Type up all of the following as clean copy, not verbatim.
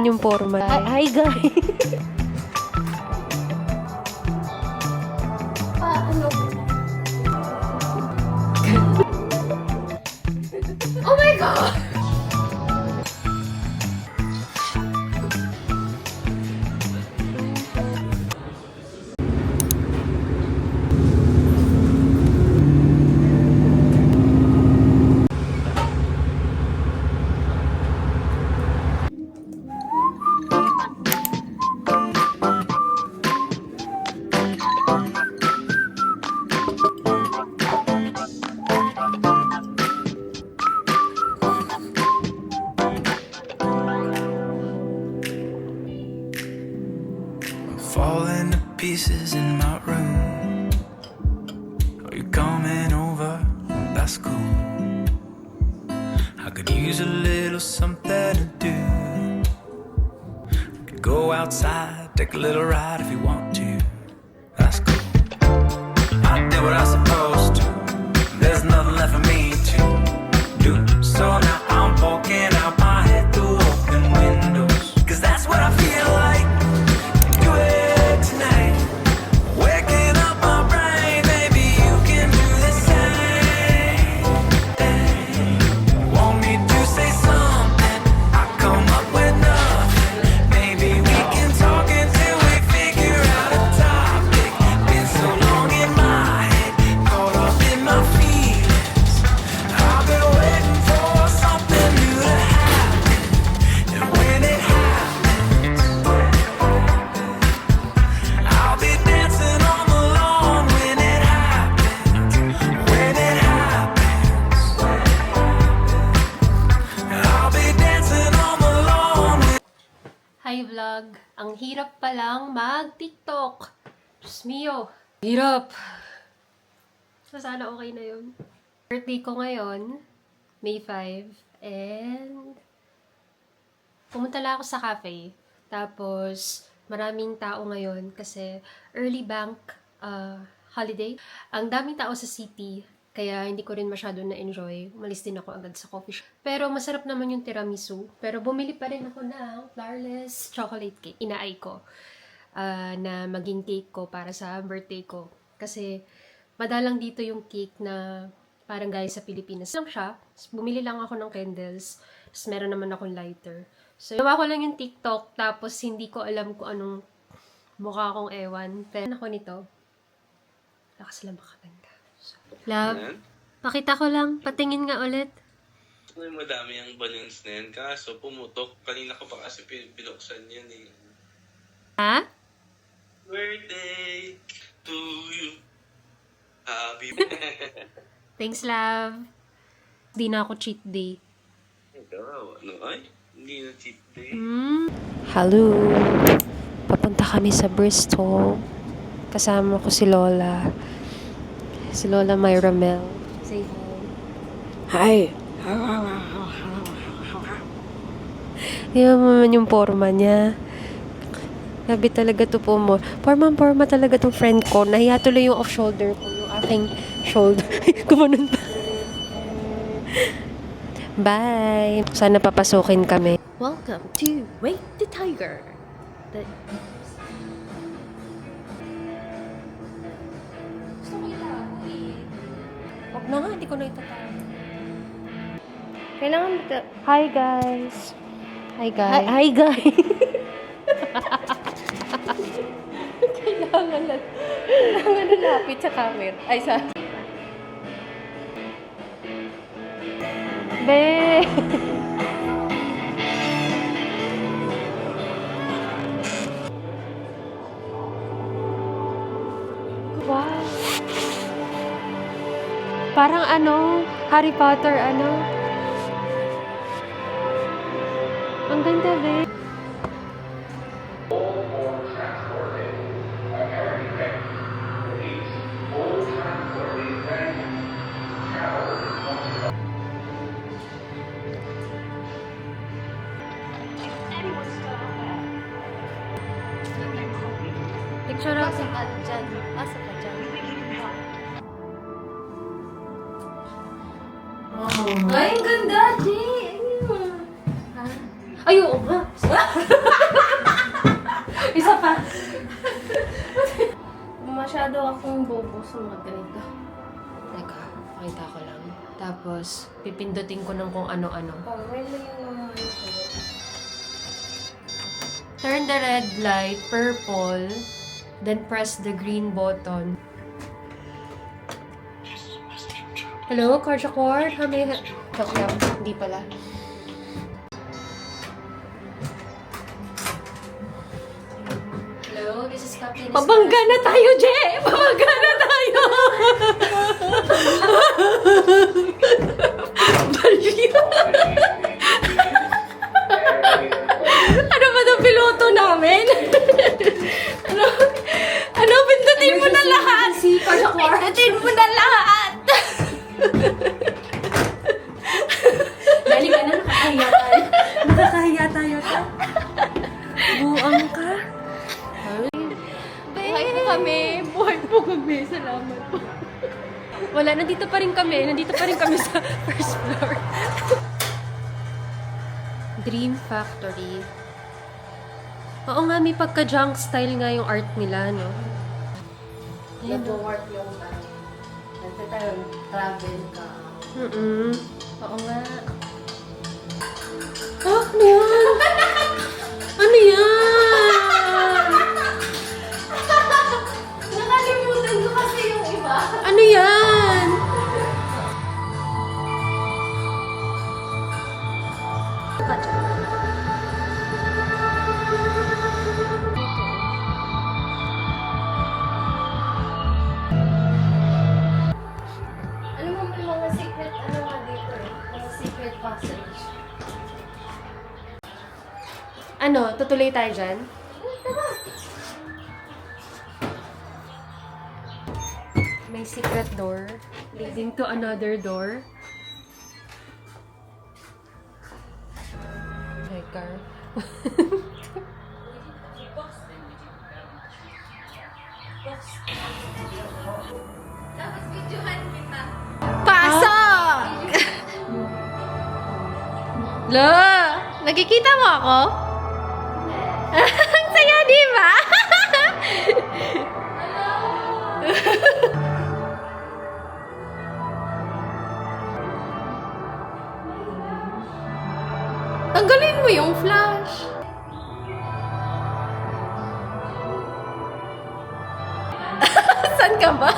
naman yung forma. Hi guys! Ano? Oh my God! Falling to pieces in my room. Are you coming over? That's cool. I could use a little something to do. We could go outside, take a little ride if you want to. That's cool. I did what I was supposed to. There's nothing left for me to do. So now I'm poking out my head through open windows. 'Cause that's what I feel like. Hi vlog! Ang hirap palang mag-TikTok. Diyos mio! Hirap! So sana okay na yun. Birthday ko ngayon, May 5. And pumunta lang ako sa cafe. Tapos maraming tao ngayon kasi early bank holiday. Ang daming tao sa city. Kaya hindi ko rin masyado na-enjoy. Umalis din ako agad sa coffee shop. Pero masarap naman yung tiramisu. Pero bumili pa rin ako ng flourless chocolate cake. Inaay ko na maging cake ko para sa birthday ko. Kasi madalang dito yung cake na parang gaya sa Pilipinas. Lang siya. Bumili lang ako ng candles. Tapos meron naman akong lighter. So, gawa ko lang yung TikTok. Tapos hindi ko alam kung anong mukha akong ewan. Pero ako nito. Lakas lang makaganda. Love, pakita ko lang. Patingin nga ulit. Ay, madami ang balloons na yan. Kaso, pumutok. Kanina ko pa kasi binuksan yan eh. Ha? Birthday to you. Happy Thanks, love. Di na ako cheat day. Ikaw, ano ay? Hindi na cheat day. Hello. Papunta kami sa Bristol. Kasama ko si Lola. Si Lola Myra Mel. Say hi. Hi. Yan naman yung forma niya. Sabi talaga to po mo. Forma talaga tong friend ko. Nahiya tuloy yung off-shoulder ko. Yung aking shoulder. Kumanon pa. Bye. Sana papasukin kami. Welcome to Wake the Tiger. Huwag na nga, hindi ko na itatawag. Kailangan Hi guys. Hi guys. Hi guys. kailangan na lapit sa camera. Ay, sa... Be! Wow! Parang ano, Harry Potter, ano? Ang ganda, be. Picture ako sa dyan. Asa ka dyan? Ay, ang ganda, Jay! Ay, oo nga. Masyado akong bobo sa mga ganito. Teka, pakita ko lang. Tapos, pipindutin ko ng kung ano-ano. Gawin mo yung mga Turn the red light purple, then press the green button. Hello, Karjakor? Okay, hindi pala. Hello, this is Captain Pabangga na tayo, Je! Pabangga na tayo! Baliw! Ano ba itong piloto namin? ano, pindutin mo na lahat! Pindutin mo na lahat! Dali ka na, nakakahiya tayo. Nakakahiya tayo. Buang ka. Buhay po kami! Buhay po kami! Salamat po. Wala, nandito pa rin kami. Nandito pa rin kami sa first floor. Dream Factory. Oo nga, may pagka-junk style nga yung art nila, no? Nag-work yung travel ka. Oo nga. Oh, ano yan? Ano yan? Nakalimutan ko kasi yung iba. Ano yan? Alam mo, may mga secret, ano nga dito eh. Mga secret passage. Ano, tutuloy tayo dyan? May secret door leading to another door. My car. Tapos videohan kita. Pasok! Lo! Nakikita mo ako? Ang saya, di ba? Tanggalin mo yung flash. Saan ka ba?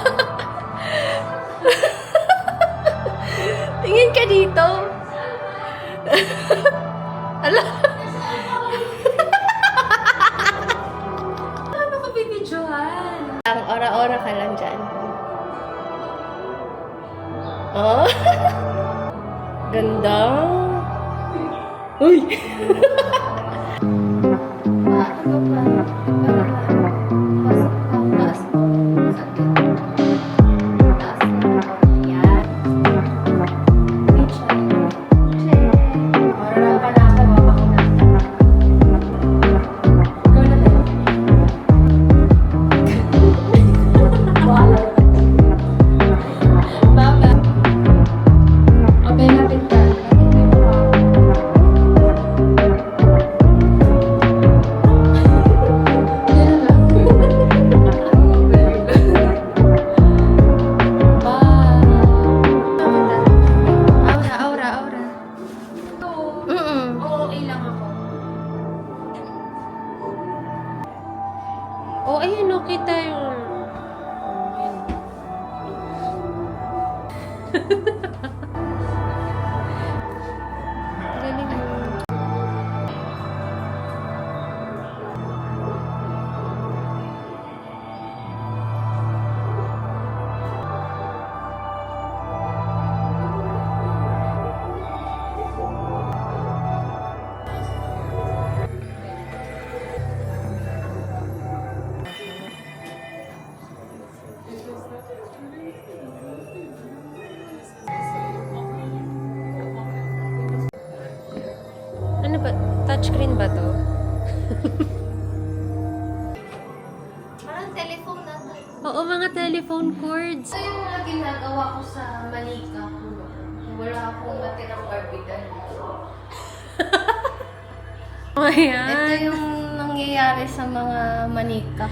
Tingin ka dito. Ala. Ano ka bibidyohan? Ang ora-ora ka lang dyan. Oh? Ganda. Uy! Oh, ayan, no, kita yung... Galing mo. Ano ba? Touchscreen ba to? Parang telephone natin. Oo, mga telephone cords. Ito yung mga ginagawa ko sa Manika ko. Wala akong matirang barbigan. Ayan. Ito yung nang nangyayari sa mga manika.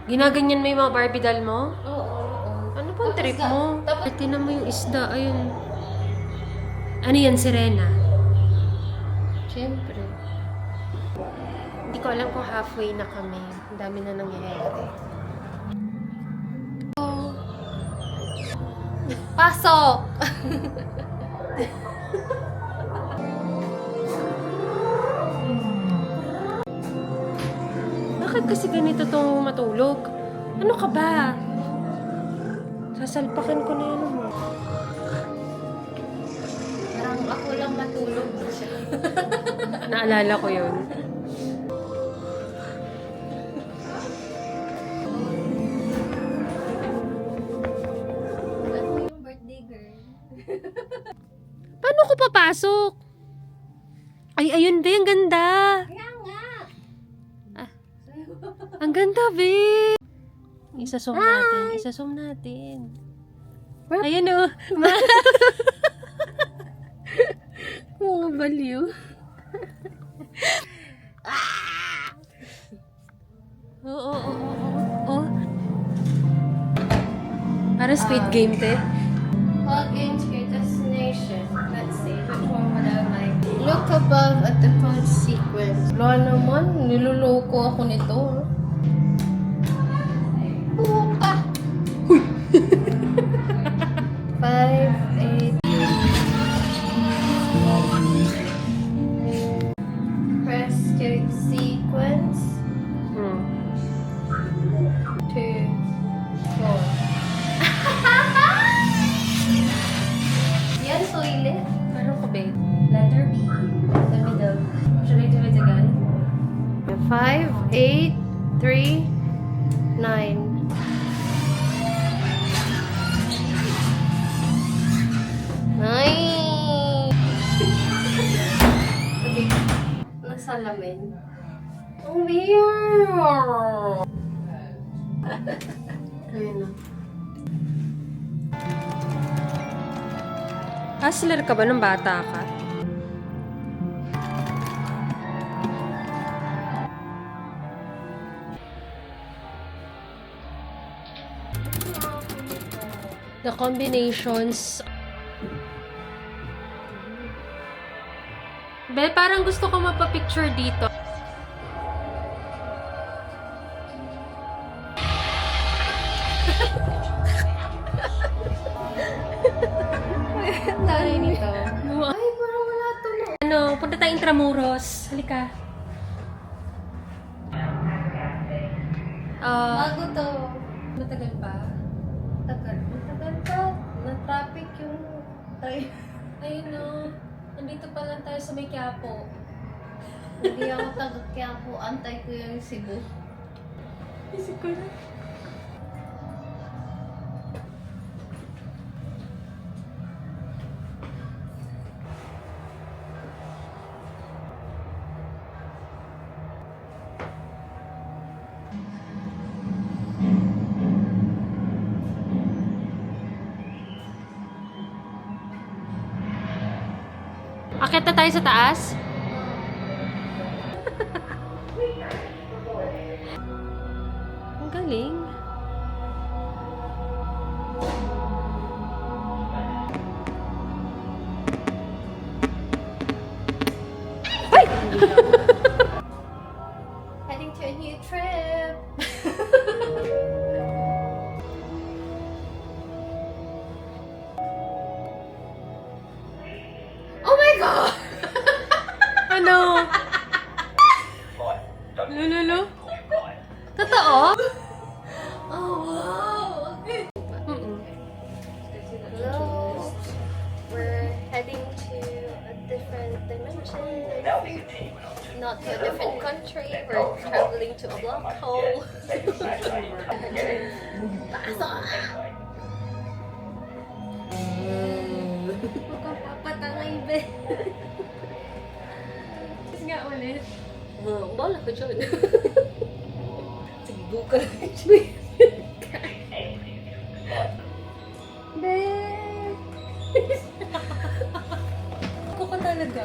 Ginaganyan mo yung mga Barbie doll mo? Oo. Ano bang Tapos trip ga- mo? tapos- Tinan mo yung isda, ayun. Ano yan, sirena? Siyempre. Hindi ko alam kung halfway na kami. Ang dami na nangyayari. Pasok! Bakit kasi ganito tong matulog? Ano ka ba? Sasalpakan ko na yun mo. Parang ako lang matulog siya. Naalala ko yun. Ano yung birthday girl? Paano ko papasok? Ay, ayun ba? Ang ganda. Kaya nga! Ang ganda, be. Isa-zoom natin. Isa-zoom natin. Ayan o. Mga baliw. Oo. Parang Squid Game, te. All games your destination. Let's see, which one would I like? Look above at the code sequence. Wala naman, niluloko ako nito. Puka! 5, 8. Press code sequence. 2, 4. Yan, toilet. Parang ko, be. Letter B. The middle. Should I do it again? 5, 8, 3, 9. Nice! Okay. Nasalamin. Ang weird! Ayun na. Hustler ka ba nung bata ka? The combinations. Be, parang gusto ko mapapicture dito. Ang dami nito. Ay, parang wala tulo. Ano, punta tayong Intramuros. Halika. Bago to. Matagal pa. Tagal. Matagal pa. Na-traffic yung tayo. Ayun no. Nandito pa lang tayo sa may Quiapo. Hindi ako taga-Quiapo. Antay ko yung Cebu. Isip ko na. Akit na tayo sa taas? Ang galing. Heading to a new trip. Oh my God! Ano? Lululu? Totoo? Oh wow! Okay. Hello. We're heading to a different dimension. Not to a different country. We're traveling to a black hole. Pasok! Mukhang papatangay, be. Tapos nga ulit. Bola ko dyan. Sige, buka lang dyan. Be! Ako ka talaga.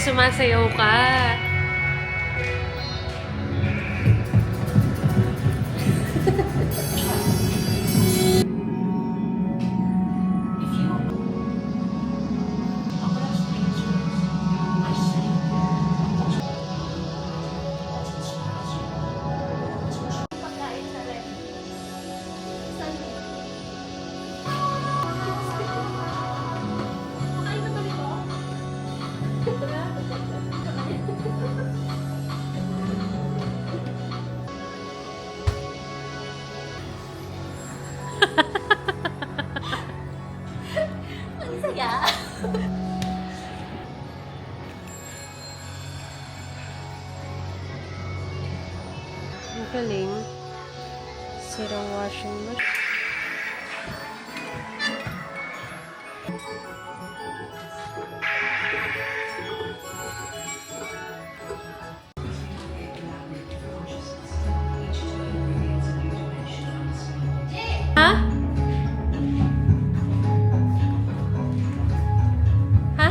Sumasayaw ka. Pagkain sa ref. Saan? Makain ka ba nito? Ang saya. Ang galing. Sirang washing machine. Ha? Ha?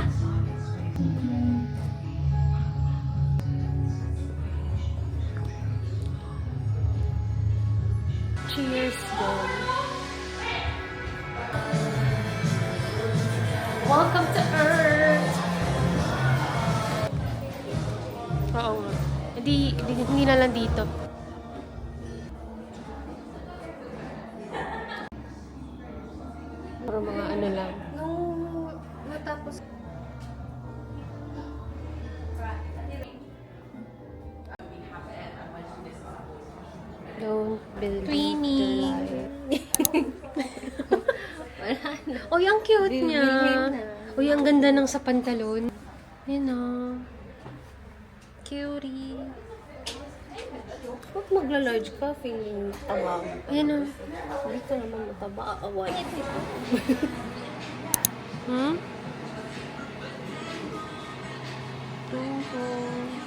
Cheers, then. Welcome to Earth! Oo nga. Hindi na lang dito. Para mga ano lang. Nung matapos Don't believe Queenie. the lie. wala na. Uy, ang cute niya. Bibilhin na. Uy, ang ganda ng sa pantalon. Yan o. Cutie. Huwag magla-large ka, feeling taba. Yan o. Hindi ka naman mataba, aaway. Hmm? Tung-tung.